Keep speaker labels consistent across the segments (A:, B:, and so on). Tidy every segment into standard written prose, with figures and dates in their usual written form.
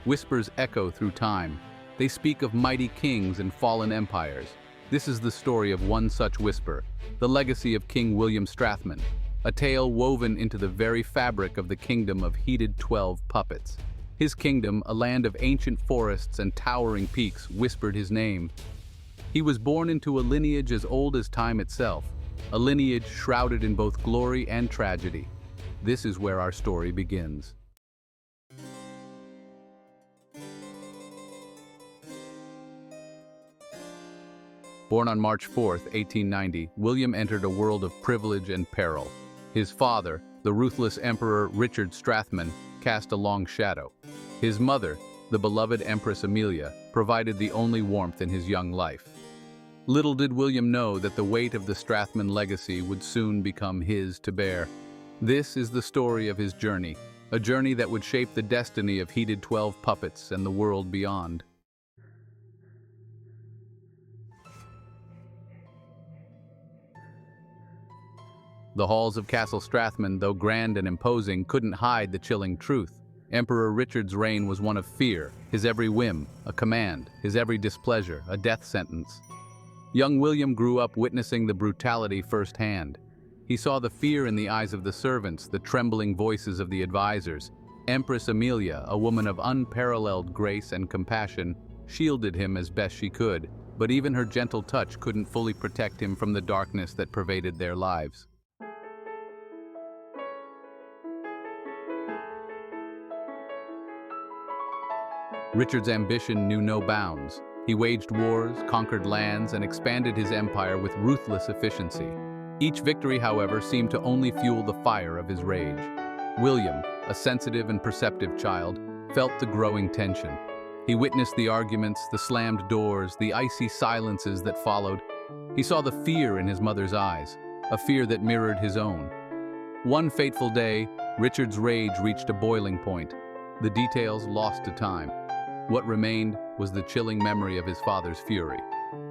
A: Whispers echo through time. They speak of mighty kings and fallen empires. This is the story of one such whisper, the legacy of King William Strathman, a tale woven into the very fabric of the kingdom of heated 12 puppets. His kingdom, a land of ancient forests and towering peaks, whispered his name. He was born into a lineage as old as time itself, a lineage shrouded in both glory and tragedy. This is where our story begins. Born on March 4, 1890, William entered a world of privilege and peril. His father, the ruthless Emperor Richard Strathman, cast a long shadow. His mother, the beloved Empress Amelia, provided the only warmth in his young life. Little did William know that the weight of the Strathman legacy would soon become his to bear. This is the story of his journey, a journey that would shape the destiny of heated 12 puppets and the world beyond. The halls of Castle Strathman, though grand and imposing, couldn't hide the chilling truth. Emperor Richard's reign was one of fear, his every whim, a command, his every displeasure, a death sentence. Young William grew up witnessing the brutality firsthand. He saw the fear in the eyes of the servants, the trembling voices of the advisors. Empress Amelia, a woman of unparalleled grace and compassion, shielded him as best she could, but even her gentle touch couldn't fully protect him from the darkness that pervaded their lives. Richard's ambition knew no bounds. He waged wars, conquered lands, and expanded his empire with ruthless efficiency. Each victory, however, seemed to only fuel the fire of his rage. William, a sensitive and perceptive child, felt the growing tension. He witnessed the arguments, the slammed doors, the icy silences that followed. He saw the fear in his mother's eyes, a fear that mirrored his own. One fateful day, Richard's rage reached a boiling point, the details lost to time. What remained was the chilling memory of his father's fury.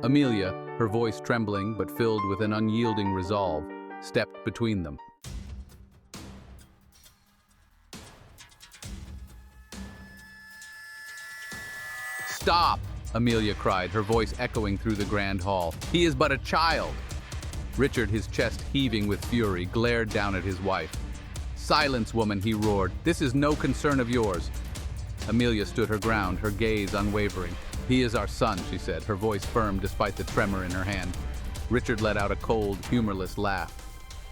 A: Amelia, her voice trembling but filled with an unyielding resolve, stepped between them. "Stop!" Amelia cried, her voice echoing through the grand hall. "He is but a child!" Richard, his chest heaving with fury, glared down at his wife. "Silence, woman," he roared. "This is no concern of yours." Amelia stood her ground, her gaze unwavering. "He is our son," she said, her voice firm despite the tremor in her hand. Richard let out a cold, humorless laugh.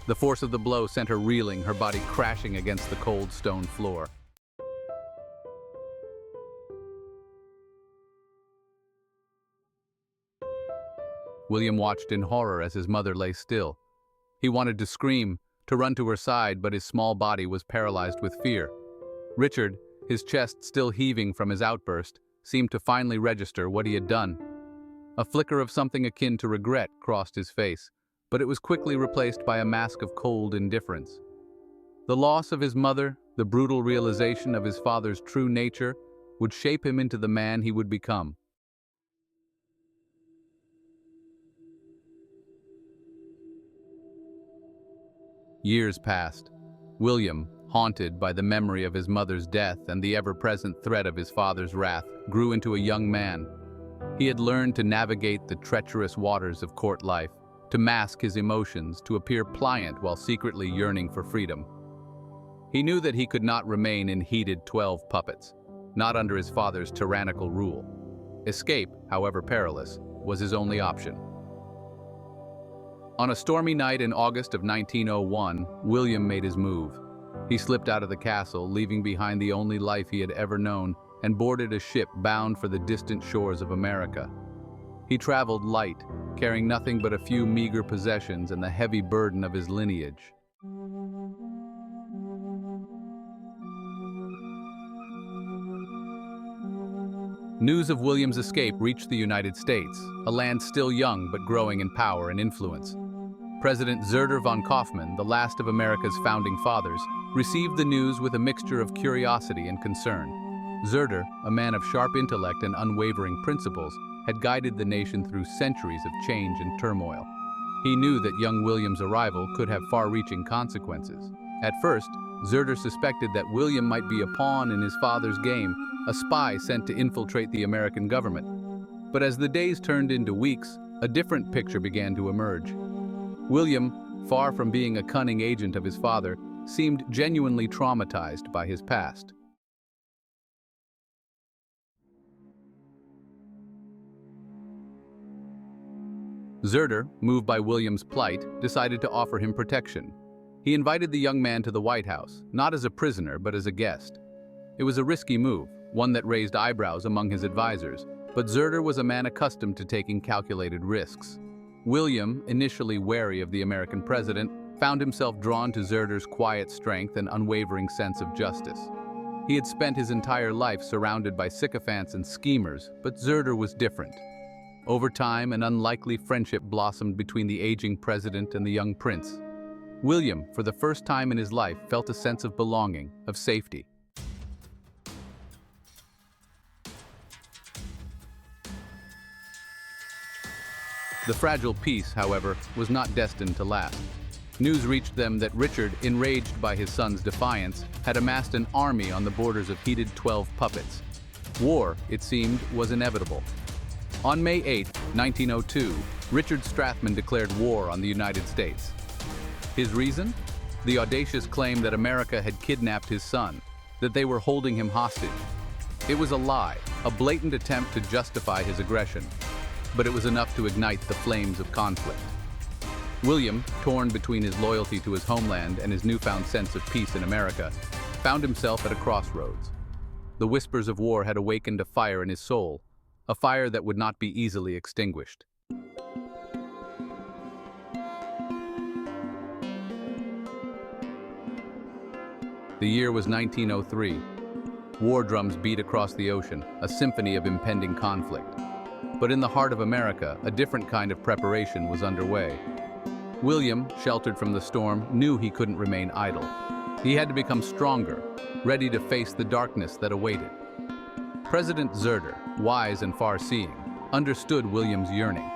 A: The force of the blow sent her reeling, her body crashing against the cold stone floor. William watched in horror as his mother lay still. He wanted to scream, to run to her side, but his small body was paralyzed with fear. Richard, his chest still heaving from his outburst, seemed to finally register what he had done. A flicker of something akin to regret crossed his face, but it was quickly replaced by a mask of cold indifference. The loss of his mother, the brutal realization of his father's true nature, would shape him into the man he would become. Years passed. William, haunted by the memory of his mother's death and the ever-present threat of his father's wrath, grew into a young man. He had learned to navigate the treacherous waters of court life, to mask his emotions, to appear pliant while secretly yearning for freedom. He knew that he could not remain in heated 12 puppets, not under his father's tyrannical rule. Escape, however perilous, was his only option. On a stormy night in August of 1901, William made his move. He slipped out of the castle, leaving behind the only life he had ever known, and boarded a ship bound for the distant shores of America. He traveled light, carrying nothing but a few meager possessions and the heavy burden of his lineage. News of William's escape reached the United States, a land still young but growing in power and influence. President Zurder von Kaufmann, the last of America's founding fathers, received the news with a mixture of curiosity and concern. Zurder, a man of sharp intellect and unwavering principles, had guided the nation through centuries of change and turmoil. He knew that young William's arrival could have far-reaching consequences. At first, Zerder suspected that William might be a pawn in his father's game, a spy sent to infiltrate the American government. But as the days turned into weeks, a different picture began to emerge. William, far from being a cunning agent of his father, seemed genuinely traumatized by his past. Zerder, moved by William's plight, decided to offer him protection. He invited the young man to the White House, not as a prisoner but as a guest. It was a risky move, one that raised eyebrows among his advisors, but Zerder was a man accustomed to taking calculated risks. William, initially wary of the American president, found himself drawn to Zerder's quiet strength and unwavering sense of justice. He had spent his entire life surrounded by sycophants and schemers, but Zerder was different. Over time, an unlikely friendship blossomed between the aging president and the young prince. William, for the first time in his life, felt a sense of belonging, of safety. The fragile peace, however, was not destined to last. News reached them that Richard, enraged by his son's defiance, had amassed an army on the borders of heated 12 puppets. War, it seemed, was inevitable. On May 8, 1902, Richard Strathman declared war on the United States. His reason? The audacious claim that America had kidnapped his son, that they were holding him hostage. It was a lie, a blatant attempt to justify his aggression, but it was enough to ignite the flames of conflict. William, torn between his loyalty to his homeland and his newfound sense of peace in America, found himself at a crossroads. The whispers of war had awakened a fire in his soul, a fire that would not be easily extinguished. The year was 1903. War drums beat across the ocean, a symphony of impending conflict. But in the heart of America, a different kind of preparation was underway. William, sheltered from the storm, knew he couldn't remain idle. He had to become stronger, ready to face the darkness that awaited. President Zerder, wise and far-seeing, understood William's yearning.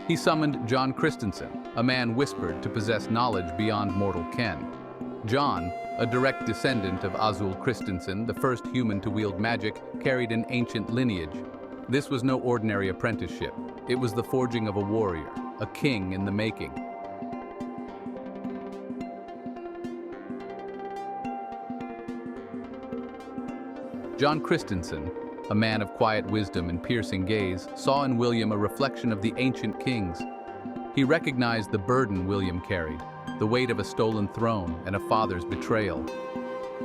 A: He summoned John Christensen, a man whispered to possess knowledge beyond mortal ken. John, a direct descendant of Azul Christensen, the first human to wield magic, carried an ancient lineage. This was no ordinary apprenticeship. It was the forging of a warrior, a king in the making. John Christensen, a man of quiet wisdom and piercing gaze, saw in William a reflection of the ancient kings. He recognized the burden William carried, the weight of a stolen throne and a father's betrayal.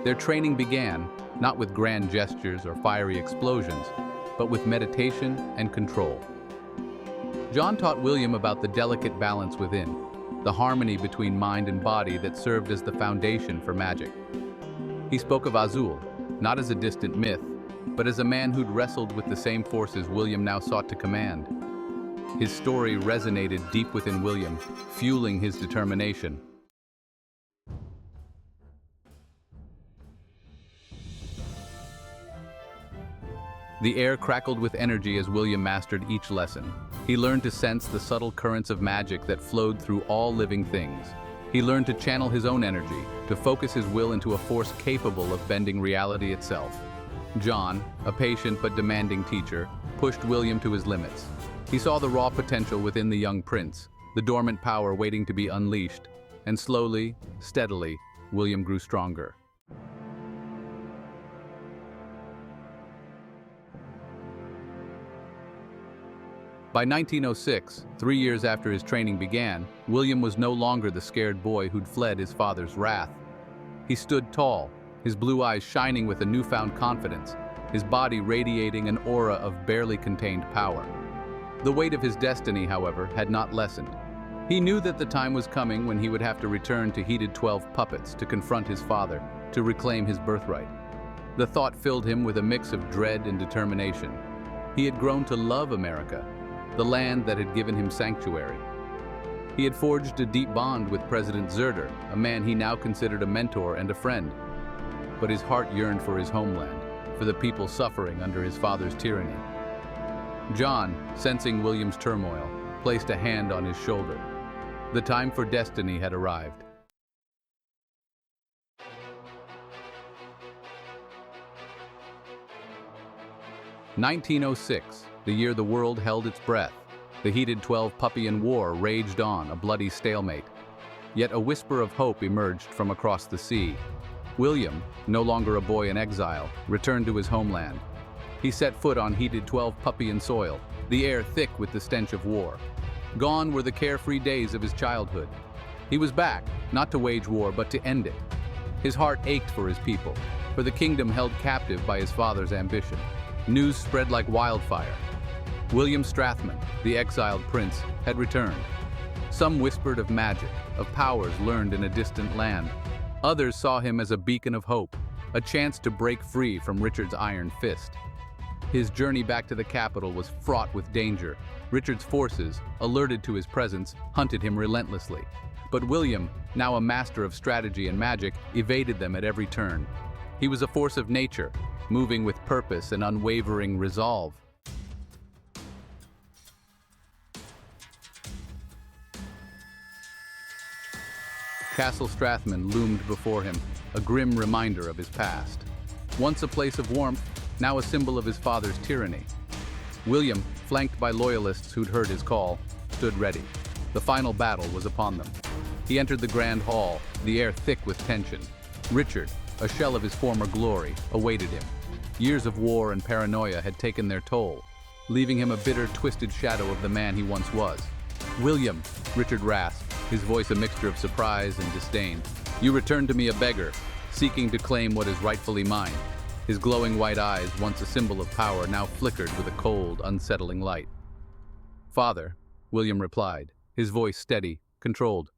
A: Their training began, not with grand gestures or fiery explosions, but with meditation and control. John taught William about the delicate balance within, the harmony between mind and body that served as the foundation for magic. He spoke of Azul, not as a distant myth, but as a man who'd wrestled with the same forces William now sought to command. His story resonated deep within William, fueling his determination. The air crackled with energy as William mastered each lesson. He learned to sense the subtle currents of magic that flowed through all living things. He learned to channel his own energy, to focus his will into a force capable of bending reality itself. John, a patient but demanding teacher, pushed William to his limits. He saw the raw potential within the young prince, the dormant power waiting to be unleashed, and slowly, steadily, William grew stronger. By 1906, 3 years after his training began, William was no longer the scared boy who'd fled his father's wrath. He stood tall, his blue eyes shining with a newfound confidence, his body radiating an aura of barely contained power. The weight of his destiny, however, had not lessened. He knew that the time was coming when he would have to return to heated 12 puppets to confront his father, to reclaim his birthright. The thought filled him with a mix of dread and determination. He had grown to love America, the land that had given him sanctuary. He had forged a deep bond with President Zerder, a man he now considered a mentor and a friend. But his heart yearned for his homeland, for the people suffering under his father's tyranny. John, sensing William's turmoil, placed a hand on his shoulder. The time for destiny had arrived. 1906, the year the world held its breath. The heated 12-Puppyan War raged on, a bloody stalemate. Yet a whisper of hope emerged from across the sea. William, no longer a boy in exile, returned to his homeland. He set foot on heated 12-Puppyan soil, the air thick with the stench of war. Gone were the carefree days of his childhood. He was back, not to wage war, but to end it. His heart ached for his people, for the kingdom held captive by his father's ambition. News spread like wildfire. William Strathman, the exiled prince, had returned. Some whispered of magic, of powers learned in a distant land. Others saw him as a beacon of hope, a chance to break free from Richard's iron fist. His journey back to the capital was fraught with danger. Richard's forces, alerted to his presence, hunted him relentlessly. But William, now a master of strategy and magic, evaded them at every turn. He was a force of nature, moving with purpose and unwavering resolve. Castle Strathman loomed before him, a grim reminder of his past. Once a place of warmth, now a symbol of his father's tyranny. William, flanked by loyalists who'd heard his call, stood ready. The final battle was upon them. He entered the grand hall, the air thick with tension. Richard, a shell of his former glory, awaited him. Years of war and paranoia had taken their toll, leaving him a bitter, twisted shadow of the man he once was. "William," Richard rasped, his voice a mixture of surprise and disdain. "You returned to me a beggar, seeking to claim what is rightfully mine." His glowing white eyes, once a symbol of power, now flickered with a cold, unsettling light. "Father," William replied, his voice steady, controlled.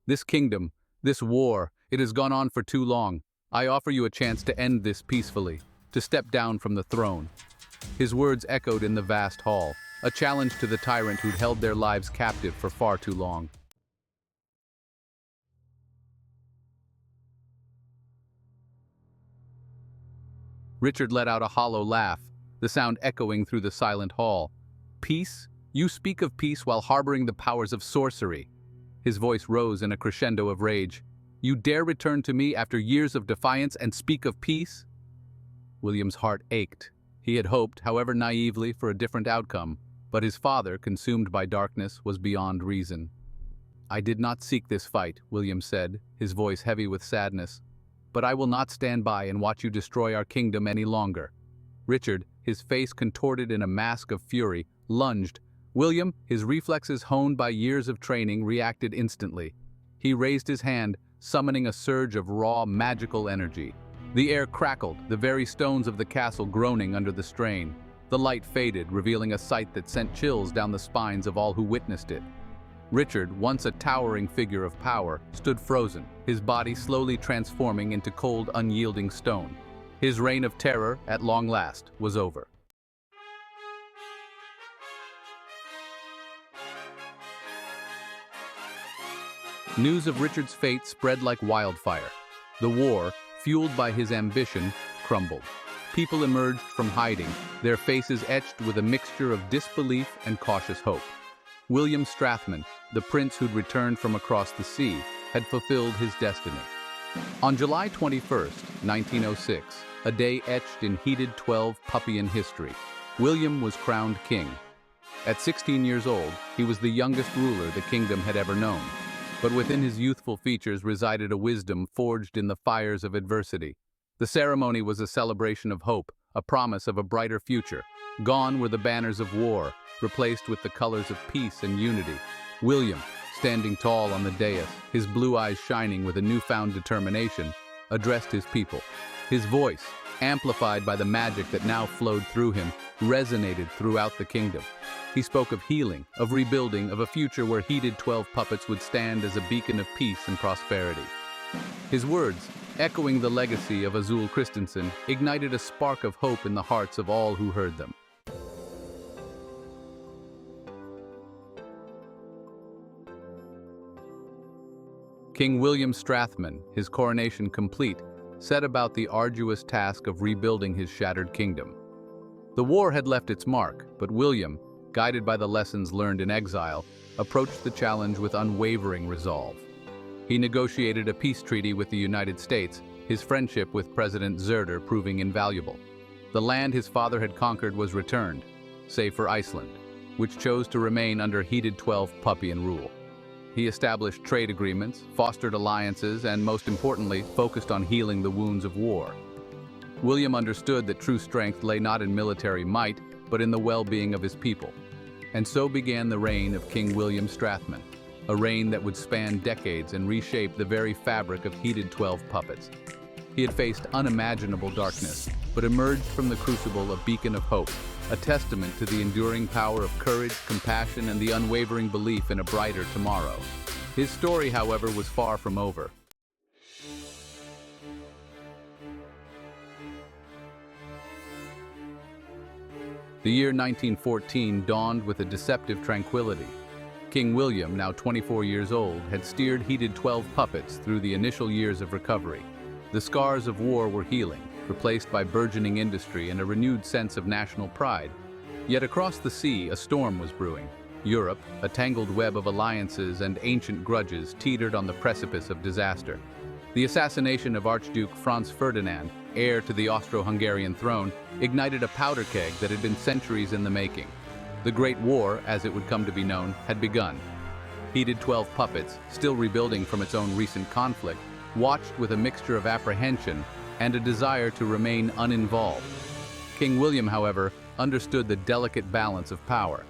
A: "This kingdom, this war, it has gone on for too long. I offer you a chance to end this peacefully, to step down from the throne." His words echoed in the vast hall, a challenge to the tyrant who'd held their lives captive for far too long. Richard let out a hollow laugh, the sound echoing through the silent hall. "Peace? You speak of peace while harboring the powers of sorcery." His voice rose in a crescendo of rage. "You dare return to me after years of defiance and speak of peace?" William's heart ached. He had hoped, however naively, for a different outcome, but his father, consumed by darkness, was beyond reason. "I did not seek this fight," William said, his voice heavy with sadness. "But I will not stand by and watch you destroy our kingdom any longer." Richard, his face contorted in a mask of fury, lunged. William, his reflexes honed by years of training, reacted instantly. He raised his hand, summoning a surge of raw, magical energy. The air crackled, the very stones of the castle groaning under the strain. The light faded, revealing a sight that sent chills down the spines of all who witnessed it. Richard, once a towering figure of power, stood frozen, his body slowly transforming into cold, unyielding stone. His reign of terror, at long last, was over. News of Richard's fate spread like wildfire. The war, fueled by his ambition, crumbled. People emerged from hiding, their faces etched with a mixture of disbelief and cautious hope. William Strathman, the prince who'd returned from across the sea, had fulfilled his destiny. On July 21st, 1906, a day etched in heated 12-Puppyan history, William was crowned king. At 16 years old, he was the youngest ruler the kingdom had ever known. But within his youthful features resided a wisdom forged in the fires of adversity. The ceremony was a celebration of hope, a promise of a brighter future. Gone were the banners of war, replaced with the colors of peace and unity. William, standing tall on the dais, his blue eyes shining with a newfound determination, addressed his people. His voice, amplified by the magic that now flowed through him, resonated throughout the kingdom. He spoke of healing, of rebuilding, of a future where heated 12 puppets would stand as a beacon of peace and prosperity. His words, echoing the legacy of Azul, ignited a spark of hope in the hearts of all who heard them. King William Strathman, his coronation complete, set about the arduous task of rebuilding his shattered kingdom. The war had left its mark, but William, guided by the lessons learned in exile, approached the challenge with unwavering resolve. He negotiated a peace treaty with the United States, his friendship with President Zerder proving invaluable. The land his father had conquered was returned, save for Iceland, which chose to remain under heated 12 Puppian rule. He established trade agreements, fostered alliances, and most importantly, focused on healing the wounds of war. William understood that true strength lay not in military might, but in the well-being of his people. And so began the reign of King William Strathman, a reign that would span decades and reshape the very fabric of heated 12 puppets. He had faced unimaginable darkness, but emerged from the crucible a beacon of hope, a testament to the enduring power of courage, compassion, and the unwavering belief in a brighter tomorrow. His story, however, was far from over. The year 1914 dawned with a deceptive tranquility. King William, now 24 years old, had steered heated 12 puppets through the initial years of recovery. The scars of war were healing, replaced by burgeoning industry and a renewed sense of national pride. Yet across the sea, a storm was brewing. Europe, a tangled web of alliances and ancient grudges, teetered on the precipice of disaster. The assassination of Archduke Franz Ferdinand, heir to the Austro-Hungarian throne, ignited a powder keg that had been centuries in the making. The Great War, as it would come to be known, had begun. Heated 12 puppets, still rebuilding from its own recent conflict, watched with a mixture of apprehension and a desire to remain uninvolved. King William, however, understood the delicate balance of power.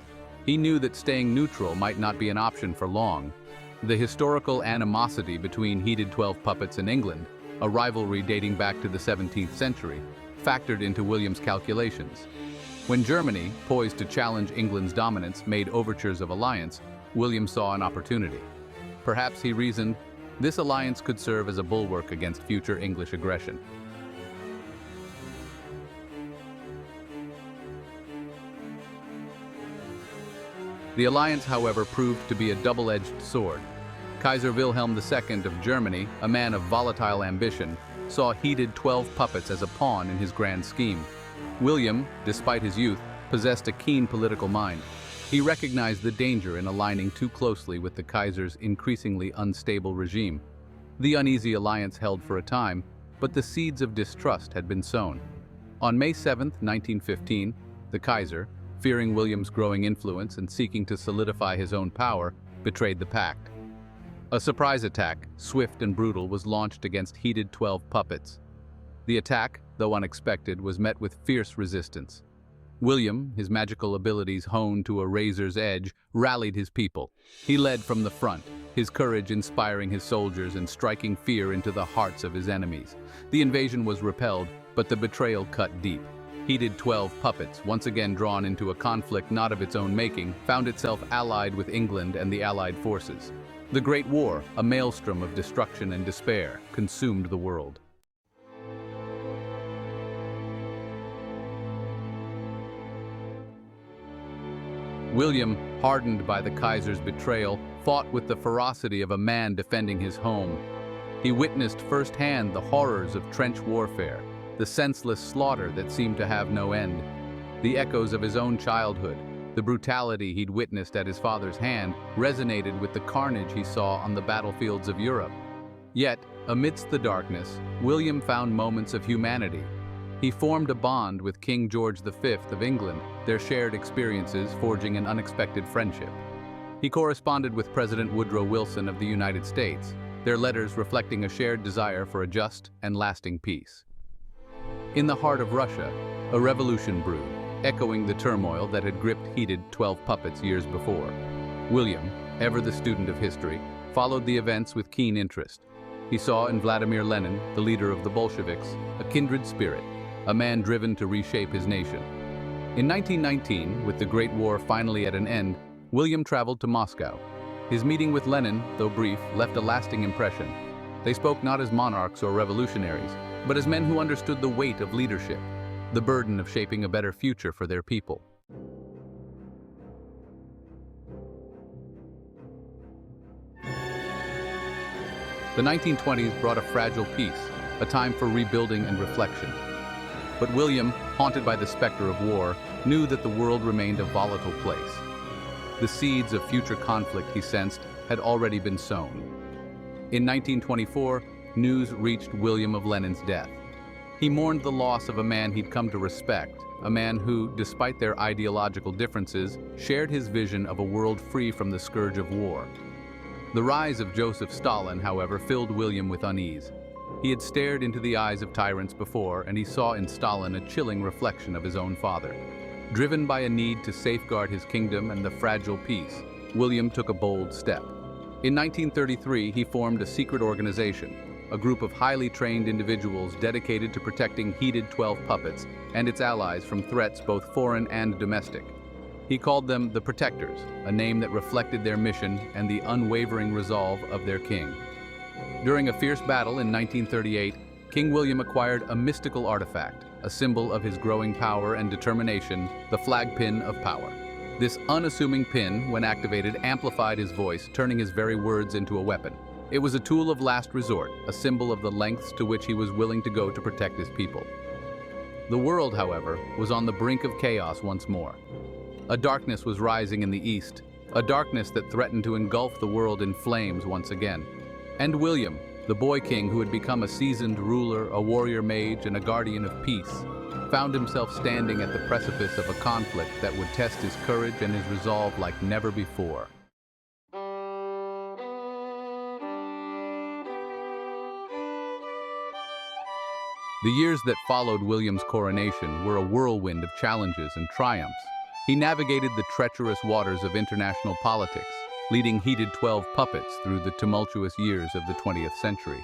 A: He knew that staying neutral might not be an option for long. The historical animosity between heated 12 puppets and England, a rivalry dating back to the 17th century, factored into William's calculations. When Germany, poised to challenge England's dominance, made overtures of alliance, William saw an opportunity. Perhaps, he reasoned, this alliance could serve as a bulwark against future English aggression. The alliance, however, proved to be a double-edged sword. Kaiser Wilhelm II of Germany, a man of volatile ambition, saw heated 12 puppets as a pawn in his grand scheme. William, despite his youth, possessed a keen political mind. He recognized the danger in aligning too closely with the Kaiser's increasingly unstable regime. The uneasy alliance held for a time, but the seeds of distrust had been sown. On May 7, 1915, the Kaiser, fearing William's growing influence and seeking to solidify his own power, betrayed the pact. A surprise attack, swift and brutal, was launched against heated 12 puppets. The attack, though unexpected, was met with fierce resistance. William, his magical abilities honed to a razor's edge, rallied his people. He led from the front, his courage inspiring his soldiers and striking fear into the hearts of his enemies. The invasion was repelled, but the betrayal cut deep. Heated 12 puppets, once again drawn into a conflict not of its own making, found itself allied with England and the Allied forces. The Great War, a maelstrom of destruction and despair, consumed the world. William, hardened by the Kaiser's betrayal, fought with the ferocity of a man defending his home. He witnessed firsthand the horrors of trench warfare, the senseless slaughter that seemed to have no end, the echoes of his own childhood. The brutality he'd witnessed at his father's hand resonated with the carnage he saw on the battlefields of Europe. Yet, amidst the darkness, William found moments of humanity. He formed a bond with King George V of England, their shared experiences forging an unexpected friendship. He corresponded with President Woodrow Wilson of the United States, their letters reflecting a shared desire for a just and lasting peace. In the heart of Russia, a revolution brewed, echoing the turmoil that had gripped heated 12 puppets years before. William, ever the student of history, followed the events with keen interest. He saw in Vladimir Lenin, the leader of the Bolsheviks, a kindred spirit, a man driven to reshape his nation. In 1919, with the Great War finally at an end, William traveled to Moscow. His meeting with Lenin, though brief, left a lasting impression. They spoke not as monarchs or revolutionaries, but as men who understood the weight of leadership, the burden of shaping a better future for their people. The 1920s brought a fragile peace, a time for rebuilding and reflection. But William, haunted by the specter of war, knew that the world remained a volatile place. The seeds of future conflict, he sensed, had already been sown. In 1924, news reached William of Lenin's death. He mourned the loss of a man he'd come to respect, a man who, despite their ideological differences, shared his vision of a world free from the scourge of war. The rise of Joseph Stalin, however, filled William with unease. He had stared into the eyes of tyrants before, and he saw in Stalin a chilling reflection of his own father. Driven by a need to safeguard his kingdom and the fragile peace, William took a bold step. In 1933, he formed a secret organization, a group of highly trained individuals dedicated to protecting heated 12 puppets and its allies from threats both foreign and domestic. He called them the Protectors, a name that reflected their mission and the unwavering resolve of their king. During a fierce battle in 1938, King William acquired a mystical artifact, a symbol of his growing power and determination, the flag pin of power. This unassuming pin, when activated, amplified his voice, turning his very words into a weapon. It was a tool of last resort, a symbol of the lengths to which he was willing to go to protect his people. The world, however, was on the brink of chaos once more. A darkness was rising in the east, a darkness that threatened to engulf the world in flames once again. And William, the boy king who had become a seasoned ruler, a warrior mage, and a guardian of peace, found himself standing at the precipice of a conflict that would test his courage and his resolve like never before. The years that followed William's coronation were a whirlwind of challenges and triumphs. He navigated the treacherous waters of international politics, leading heated 12 puppets through the tumultuous years of the 20th century.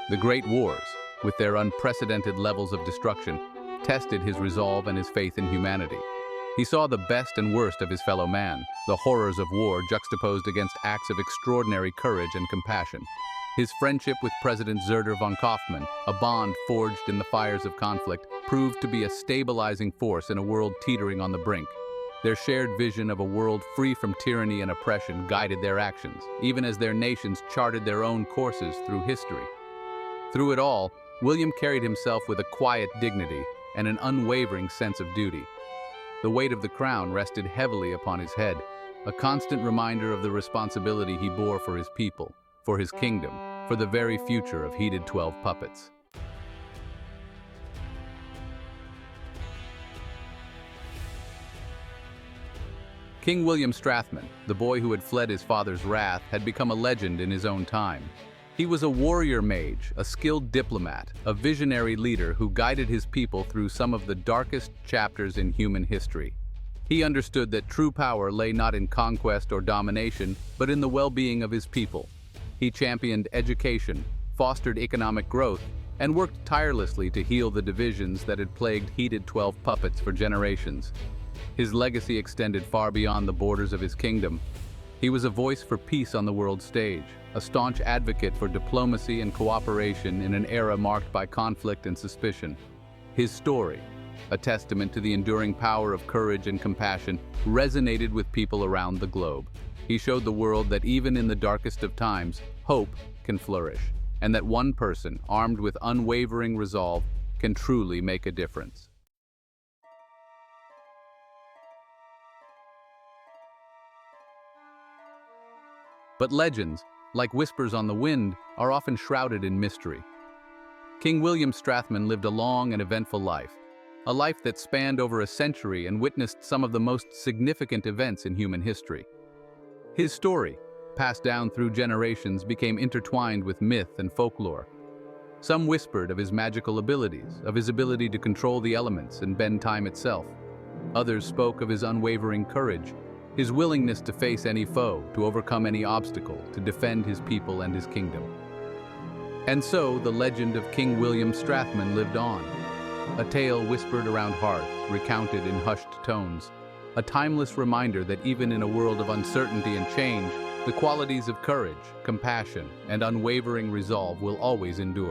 A: The Great Wars, with their unprecedented levels of destruction, tested his resolve and his faith in humanity. He saw the best and worst of his fellow man, the horrors of war juxtaposed against acts of extraordinary courage and compassion. His friendship with President Zerder von Kaufmann, a bond forged in the fires of conflict, proved to be a stabilizing force in a world teetering on the brink. Their shared vision of a world free from tyranny and oppression guided their actions, even as their nations charted their own courses through history. Through it all, William carried himself with a quiet dignity and an unwavering sense of duty. The weight of the crown rested heavily upon his head, a constant reminder of the responsibility he bore for his people, for his kingdom, for the very future of heated 12 puppets. King William Strathman, the boy who had fled his father's wrath, had become a legend in his own time. He was a warrior mage, a skilled diplomat, a visionary leader who guided his people through some of the darkest chapters in human history. He understood that true power lay not in conquest or domination, but in the well-being of his people. He championed education, fostered economic growth, and worked tirelessly to heal the divisions that had plagued heated 12 puppets for generations. His legacy extended far beyond the borders of his kingdom. He was a voice for peace on the world stage, a staunch advocate for diplomacy and cooperation in an era marked by conflict and suspicion. His story, a testament to the enduring power of courage and compassion, resonated with people around the globe. He showed the world that even in the darkest of times, hope can flourish, and that one person, armed with unwavering resolve, can truly make a difference. But legends, like whispers on the wind, are often shrouded in mystery. King William Strathman lived a long and eventful life, a life that spanned over a century and witnessed some of the most significant events in human history. His story, passed down through generations, became intertwined with myth and folklore. Some whispered of his magical abilities, of his ability to control the elements and bend time itself. Others spoke of his unwavering courage, his willingness to face any foe, to overcome any obstacle, to defend his people and his kingdom. And so the legend of King William Strathman lived on, a tale whispered around hearths, recounted in hushed tones, a timeless reminder that even in a world of uncertainty and change, the qualities of courage, compassion, and unwavering resolve will always endure.